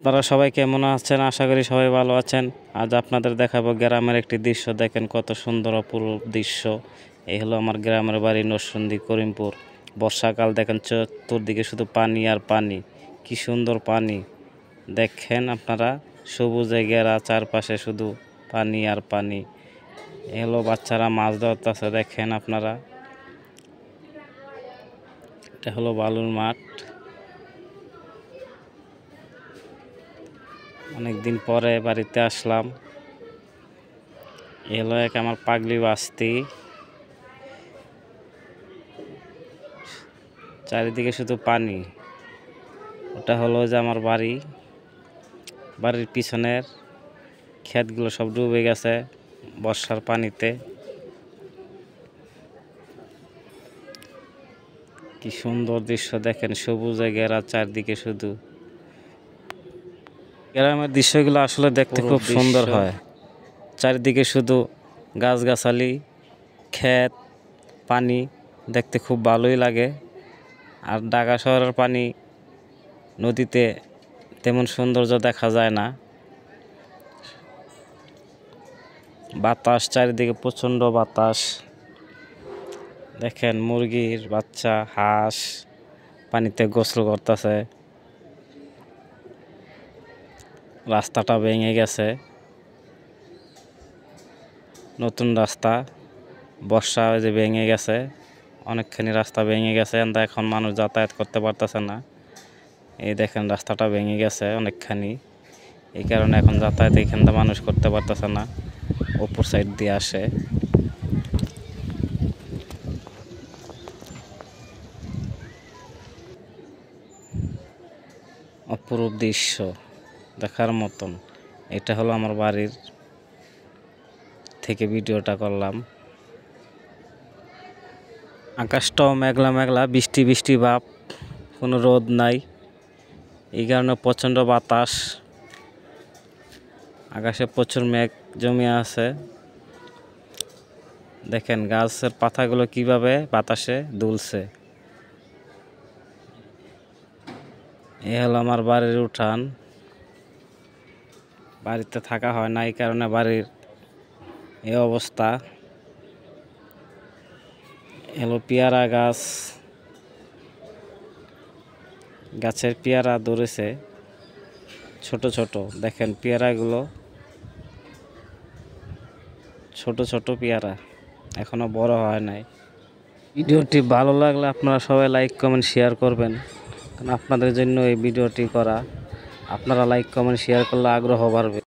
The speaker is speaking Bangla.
আপনারা সবাই কেমন আছেন? আশা করি সবাই ভালো আছেন। আজ আপনাদের দেখাবো গ্রামের একটি দৃশ্য। দেখেন কত সুন্দর অপরূপ দৃশ্য। এই হলো আমার গ্রামের বাড়ি নরসিংদী করিমপুর। বর্ষাকাল দেখেন চতুর্দিকে শুধু পানি আর পানি, কি সুন্দর পানি। দেখেন আপনারা সবুজে ঘেরা, চারপাশে শুধু পানি আর পানি। এই হলো বাচ্চারা মাছ ধরতেছে, দেখেন আপনারা। এটা হলো বালুর মাঠ। অনেকদিন পরে বাড়িতে আসলাম। এলো এক আমার পাগলি বাস্তি। চারিদিকে শুধু পানি। ওটা হলো যে আমার বাড়ি, বাড়ির পিছনের ক্ষেতগুলো সব ডুবে গেছে বর্ষার পানিতে। কি সুন্দর দৃশ্য দেখেন, সবুজে ঘেরা চারদিকে শুধু। গ্রামের দৃশ্যগুলো আসলে দেখতে খুব সুন্দর হয়। চারিদিকে শুধু গাছগাছালি, ক্ষেত, পানি, দেখতে খুব ভালোই লাগে। আর ঢাকা শহরের পানি, নদীতে তেমন সৌন্দর্য দেখা যায় না। বাতাস, চারিদিকে প্রচণ্ড বাতাস। দেখেন মুরগির বাচ্চা, হাঁস পানিতে গোসল করতেছে। রাস্তাটা ভেঙে গেছে, নতুন রাস্তা। বর্ষা যে ভেঙে গেছে, অনেকখানি রাস্তা ভেঙে গেছে, এখন মানুষ যাতায়াত করতে পারতেছে না। এই দেখেন রাস্তাটা ভেঙে গেছে অনেকখানি, এই কারণে এখন যাতায়াত এইখান থেকে মানুষ করতে পারতেছে না, অপর সাইড দিয়ে আসে। অপরূপ দৃশ্য দেখার মতন। এটা হলো আমার বাড়ির থেকে ভিডিওটা করলাম। আকাশটাও মেঘলা মেঘলা, বৃষ্টি বৃষ্টি ভাব, কোনো রোদ নাই। এই কারণে প্রচণ্ড বাতাস, আকাশে প্রচুর মেঘ জমে আছে। দেখেন গাছের পাতাগুলো কিভাবে বাতাসে দুলছে। এ হলো আমার বাড়ির উঠান। বাড়িতে থাকা হয় না, এই কারণে বাড়ির এই অবস্থা। এলো পেয়ারা গাছ, গাছের পেয়ারা ধরেছে ছোট ছোট। দেখেন পেয়ারাগুলো ছোট ছোট পেয়ারা, এখনো বড় হয় নাই। ভিডিওটি ভালো লাগলে আপনারা সবাই লাইক কমেন্ট শেয়ার করবেন, কারণ আপনাদের জন্য এই ভিডিওটি করা। আপনারা লাইক কমেন্ট শেয়ার করলে আগ্রহ বাড়বে।